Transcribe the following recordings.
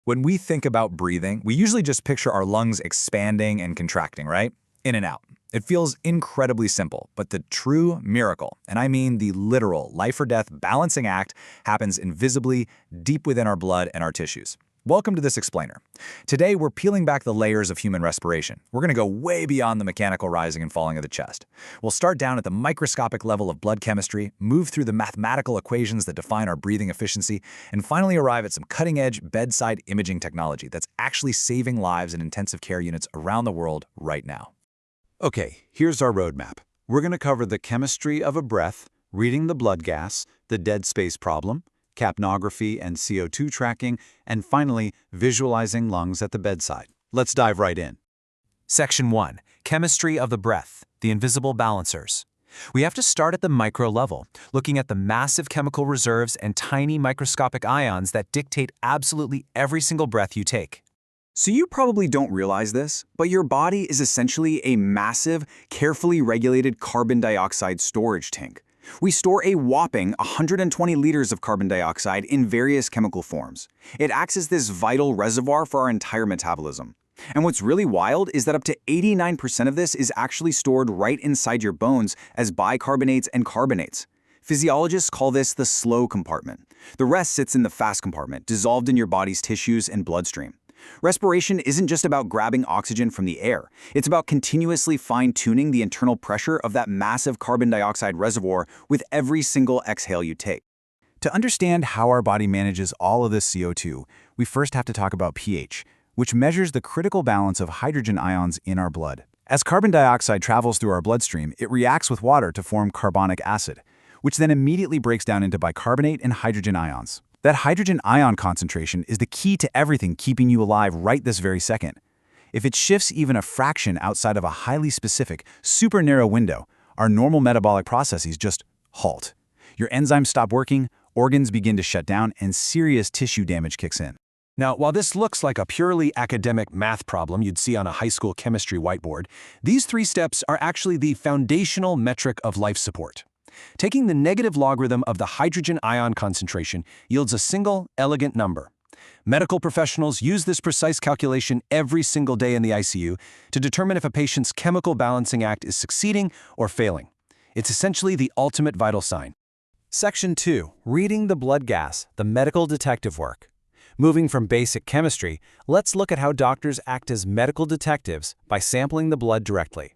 When we think about breathing, we usually just picture our lungs expanding and contracting, right? In and out. It feels incredibly simple, but the true miracle, and I mean the literal life or death balancing act, happens invisibly deep within our blood and our tissues. Welcome to this explainer. Today, we're peeling back the layers of human respiration. We're going to go way beyond the mechanical rising and falling of the chest. We'll start down at the microscopic level of blood chemistry, move through the mathematical equations that define our breathing efficiency, and finally arrive at some cutting-edge bedside imaging technology that's actually saving lives in intensive care units around the world right now. Okay, here's our roadmap. We're going to cover the chemistry of a breath, reading the blood gas, the dead space problem, capnography and CO2 tracking, and finally, visualizing lungs at the bedside. Let's dive right in. Section 1. Chemistry of the breath, the invisible balancers. We have to start at the micro level, looking at the massive chemical reserves and tiny microscopic ions that dictate absolutely every single breath you take. So you probably don't realize this, but your body is essentially a massive, carefully regulated carbon dioxide storage tank. We store a whopping 120 liters of carbon dioxide in various chemical forms. It acts as this vital reservoir for our entire metabolism. And what's really wild is that up to 89% of this is actually stored right inside your bones as bicarbonates and carbonates. Physiologists call this the slow compartment. The rest sits in the fast compartment, dissolved in your body's tissues and bloodstream. Respiration isn't just about grabbing oxygen from the air. It's about continuously fine-tuning the internal pressure of that massive carbon dioxide reservoir with every single exhale you take. To understand how our body manages all of this CO2, we first have to talk about pH, which measures the critical balance of hydrogen ions in our blood. As carbon dioxide travels through our bloodstream, it reacts with water to form carbonic acid, which then immediately breaks down into bicarbonate and hydrogen ions. That hydrogen ion concentration is the key to everything keeping you alive right this very second. If it shifts even a fraction outside of a highly specific, super narrow window, our normal metabolic processes just halt. Your enzymes stop working, organs begin to shut down, and serious tissue damage kicks in. Now, while this looks like a purely academic math problem you'd see on a high school chemistry whiteboard, these 3 steps are actually the foundational metric of life support. Taking the negative logarithm of the hydrogen ion concentration yields a single, elegant number. Medical professionals use this precise calculation every single day in the ICU to determine if a patient's chemical balancing act is succeeding or failing. It's essentially the ultimate vital sign. Section 2. Reading the blood gas, the medical detective work. Moving from basic chemistry, let's look at how doctors act as medical detectives by sampling the blood directly.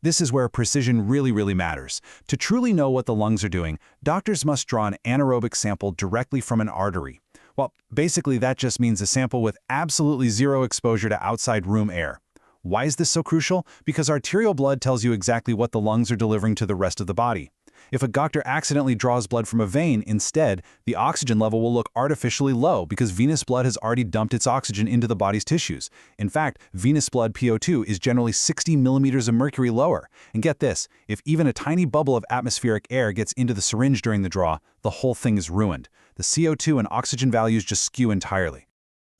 This is where precision really matters. To truly know what the lungs are doing, doctors must draw an anaerobic sample directly from an artery. Well, basically that just means a sample with absolutely zero exposure to outside room air. Why is this so crucial? Because arterial blood tells you exactly what the lungs are delivering to the rest of the body. If a doctor accidentally draws blood from a vein instead, the oxygen level will look artificially low because venous blood has already dumped its oxygen into the body's tissues. In fact, venous blood PO2 is generally 60 millimeters of mercury lower. And get this, if even a tiny bubble of atmospheric air gets into the syringe during the draw, the whole thing is ruined. The CO2 and oxygen values just skew entirely.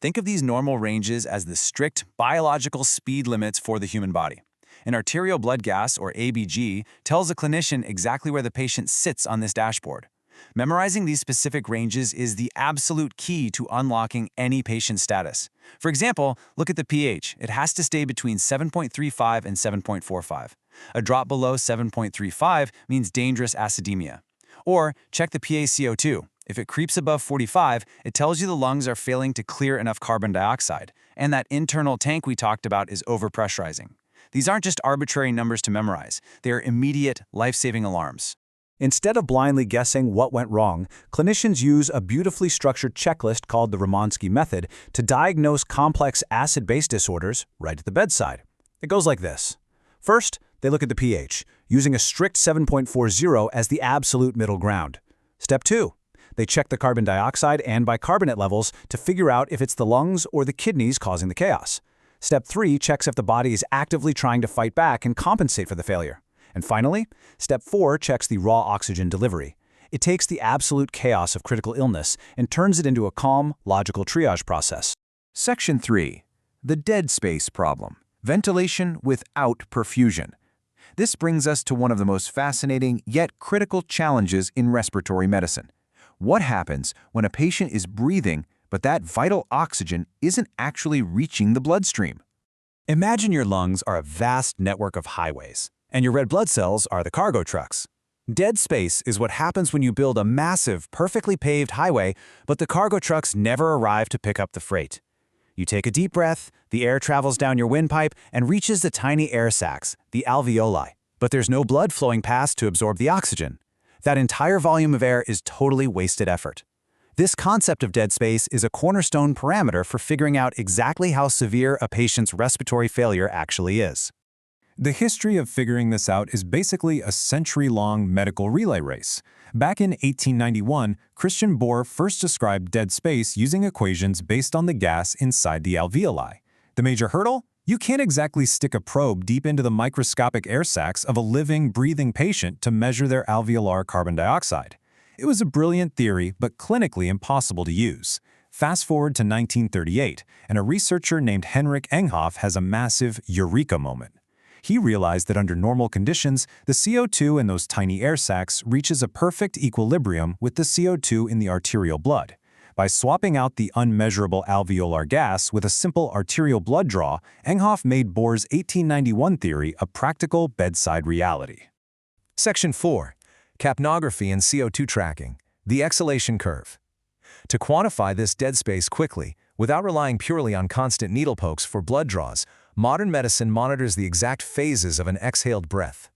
Think of these normal ranges as the strict biological speed limits for the human body. An arterial blood gas, or ABG, tells a clinician exactly where the patient sits on this dashboard. Memorizing these specific ranges is the absolute key to unlocking any patient status. For example, look at the pH. It has to stay between 7.35 and 7.45. A drop below 7.35 means dangerous acidemia. Or check the PaCO2. If it creeps above 45, it tells you the lungs are failing to clear enough carbon dioxide, and that internal tank we talked about is overpressurizing. These aren't just arbitrary numbers to memorize. They are immediate, life-saving alarms. Instead of blindly guessing what went wrong, clinicians use a beautifully structured checklist called the Ramansky method to diagnose complex acid-base disorders right at the bedside. It goes like this. First, they look at the pH, using a strict 7.40 as the absolute middle ground. Step 2. They check the carbon dioxide and bicarbonate levels to figure out if it's the lungs or the kidneys causing the chaos. Step 3 checks if the body is actively trying to fight back and compensate for the failure. And finally, Step 4 checks the raw oxygen delivery. It takes the absolute chaos of critical illness and turns it into a calm, logical triage process. Section 3. The dead space problem. Ventilation without perfusion. This brings us to one of the most fascinating yet critical challenges in respiratory medicine. What happens when a patient is breathing but that vital oxygen isn't actually reaching the bloodstream. Imagine your lungs are a vast network of highways, and your red blood cells are the cargo trucks. Dead space is what happens when you build a massive, perfectly paved highway, but the cargo trucks never arrive to pick up the freight. You take a deep breath, the air travels down your windpipe and reaches the tiny air sacs, the alveoli, but there's no blood flowing past to absorb the oxygen. That entire volume of air is totally wasted effort. This concept of dead space is a cornerstone parameter for figuring out exactly how severe a patient's respiratory failure actually is. The history of figuring this out is basically a century-long medical relay race. Back in 1891, Christian Bohr first described dead space using equations based on the gas inside the alveoli. The major hurdle? You can't exactly stick a probe deep into the microscopic air sacs of a living, breathing patient to measure their alveolar carbon dioxide. It was a brilliant theory, but clinically impossible to use. Fast forward to 1938, and a researcher named Henrik Enghoff has a massive eureka moment. He realized that under normal conditions, the CO2 in those tiny air sacs reaches a perfect equilibrium with the CO2 in the arterial blood. By swapping out the unmeasurable alveolar gas with a simple arterial blood draw, Enghoff made Bohr's 1891 theory a practical bedside reality. Section 4. Capnography and CO2 tracking, the exhalation curve. To quantify this dead space quickly, without relying purely on constant needle pokes for blood draws, modern medicine monitors the exact phases of an exhaled breath.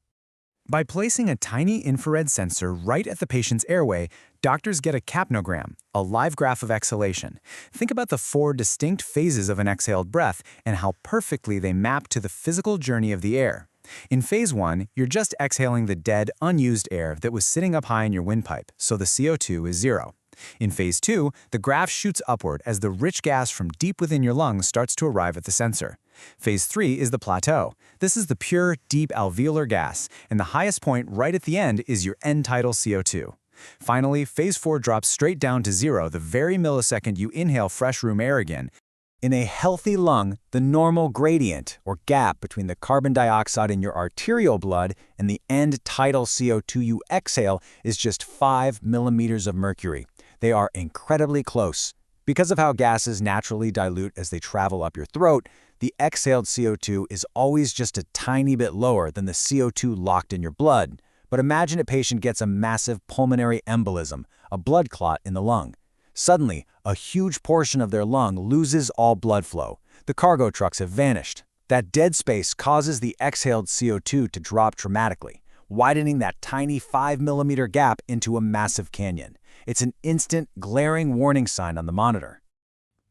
By placing a tiny infrared sensor right at the patient's airway, doctors get a capnogram, a live graph of exhalation. Think about the 4 distinct phases of an exhaled breath and how perfectly they map to the physical journey of the air. In phase 1, you're just exhaling the dead, unused air that was sitting up high in your windpipe, so the CO2 is 0. In phase 2, the graph shoots upward as the rich gas from deep within your lungs starts to arrive at the sensor. Phase 3 is the plateau. This is the pure, deep alveolar gas, and the highest point right at the end is your end-tidal CO2. Finally, phase 4 drops straight down to 0 the very millisecond you inhale fresh room air again. In a healthy lung, the normal gradient, or gap between the carbon dioxide in your arterial blood and the end-tidal CO2 you exhale is just 5 millimeters of mercury. They are incredibly close. Because of how gases naturally dilute as they travel up your throat, the exhaled CO2 is always just a tiny bit lower than the CO2 locked in your blood. But imagine a patient gets a massive pulmonary embolism, a blood clot in the lung. Suddenly, a huge portion of their lung loses all blood flow. The cargo trucks have vanished. That dead space causes the exhaled CO2 to drop dramatically, widening that tiny 5-millimeter gap into a massive canyon. It's an instant, glaring warning sign on the monitor.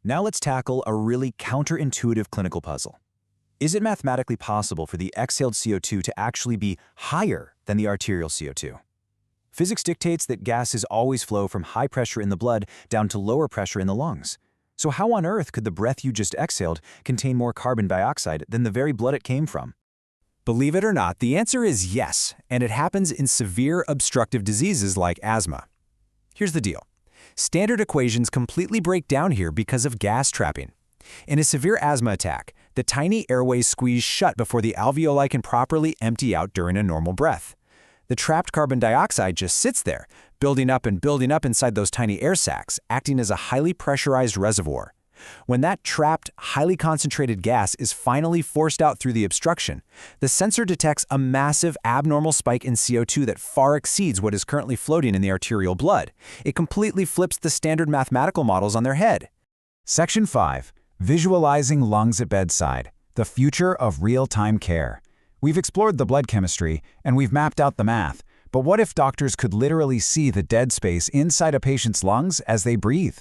Now let's tackle a really counterintuitive clinical puzzle. Is it mathematically possible for the exhaled CO2 to actually be higher than the arterial CO2? Physics dictates that gases always flow from high pressure in the blood down to lower pressure in the lungs. So how on earth could the breath you just exhaled contain more carbon dioxide than the very blood it came from? Believe it or not, the answer is yes, and it happens in severe obstructive diseases like asthma. Here's the deal. Standard equations completely break down here because of gas trapping. In a severe asthma attack, the tiny airways squeeze shut before the alveoli can properly empty out during a normal breath. The trapped carbon dioxide just sits there, building up inside those tiny air sacs, acting as a highly pressurized reservoir. When that trapped, highly concentrated gas is finally forced out through the obstruction, the sensor detects a massive abnormal spike in CO2 that far exceeds what is currently floating in the arterial blood. It completely flips the standard mathematical models on their head. Section 5. Visualizing lungs at bedside, the future of real-time care. We've explored the blood chemistry, and we've mapped out the math, but what if doctors could literally see the dead space inside a patient's lungs as they breathe?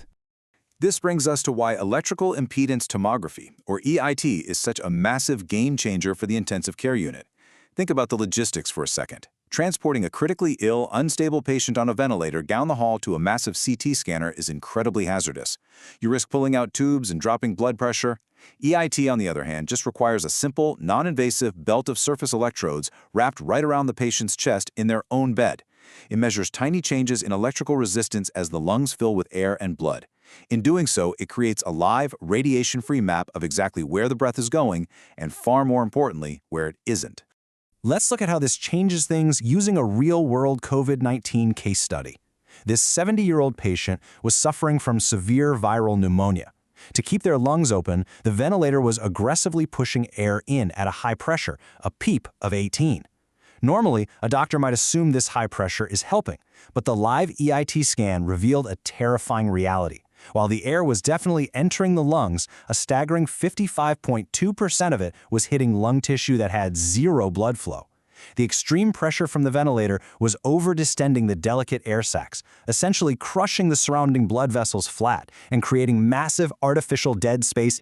This brings us to why electrical impedance tomography, or EIT, is such a massive game changer for the intensive care unit. Think about the logistics for a second. Transporting a critically ill, unstable patient on a ventilator down the hall to a massive CT scanner is incredibly hazardous. You risk pulling out tubes and dropping blood pressure. EIT, on the other hand, just requires a simple, non-invasive belt of surface electrodes wrapped right around the patient's chest in their own bed. It measures tiny changes in electrical resistance as the lungs fill with air and blood. In doing so, it creates a live, radiation-free map of exactly where the breath is going and, far more importantly, where it isn't. Let's look at how this changes things using a real-world COVID-19 case study. This 70-year-old patient was suffering from severe viral pneumonia. To keep their lungs open, the ventilator was aggressively pushing air in at a high pressure, a PEEP of 18. Normally, a doctor might assume this high pressure is helping, but the live EIT scan revealed a terrifying reality. While the air was definitely entering the lungs, a staggering 55.2% of it was hitting lung tissue that had zero blood flow. The extreme pressure from the ventilator was over-distending the delicate air sacs, essentially crushing the surrounding blood vessels flat and creating massive artificial dead space.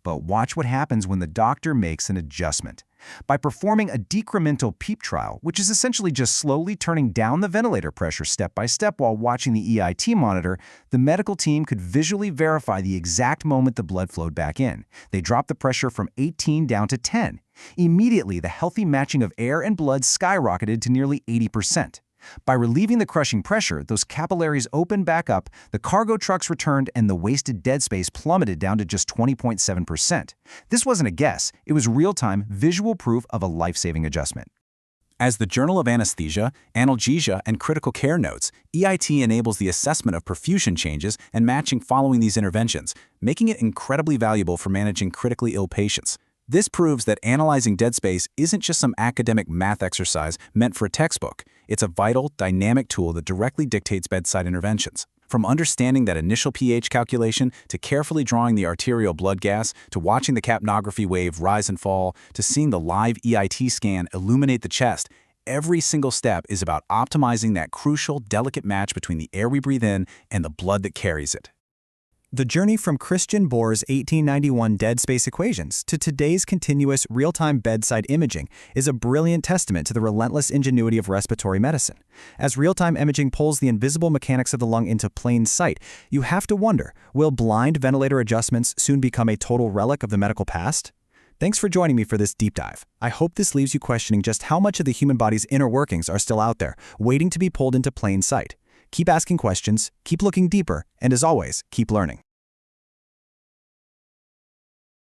But watch what happens when the doctor makes an adjustment. By performing a decremental PEEP trial, which is essentially just slowly turning down the ventilator pressure step by step while watching the EIT monitor, the medical team could visually verify the exact moment the blood flowed back in. They dropped the pressure from 18 down to 10. Immediately, the healthy matching of air and blood skyrocketed to nearly 80%. By relieving the crushing pressure, those capillaries opened back up, the cargo trucks returned, and the wasted dead space plummeted down to just 20.7%. This wasn't a guess. It was real-time, visual proof of a life-saving adjustment. As the Journal of Anesthesia, Analgesia, and Critical Care notes, EIT enables the assessment of perfusion changes and matching following these interventions, making it incredibly valuable for managing critically ill patients. This proves that analyzing dead space isn't just some academic math exercise meant for a textbook. It's a vital, dynamic tool that directly dictates bedside interventions. From understanding that initial pH calculation, to carefully drawing the arterial blood gas, to watching the capnography wave rise and fall, to seeing the live EIT scan illuminate the chest, every single step is about optimizing that crucial, delicate match between the air we breathe in and the blood that carries it. The journey from Christian Bohr's 1891 dead space equations to today's continuous real-time bedside imaging is a brilliant testament to the relentless ingenuity of respiratory medicine. As real-time imaging pulls the invisible mechanics of the lung into plain sight, you have to wonder, will blind ventilator adjustments soon become a total relic of the medical past? Thanks for joining me for this deep dive. I hope this leaves you questioning just how much of the human body's inner workings are still out there, waiting to be pulled into plain sight. Keep asking questions, keep looking deeper, and as always, keep learning.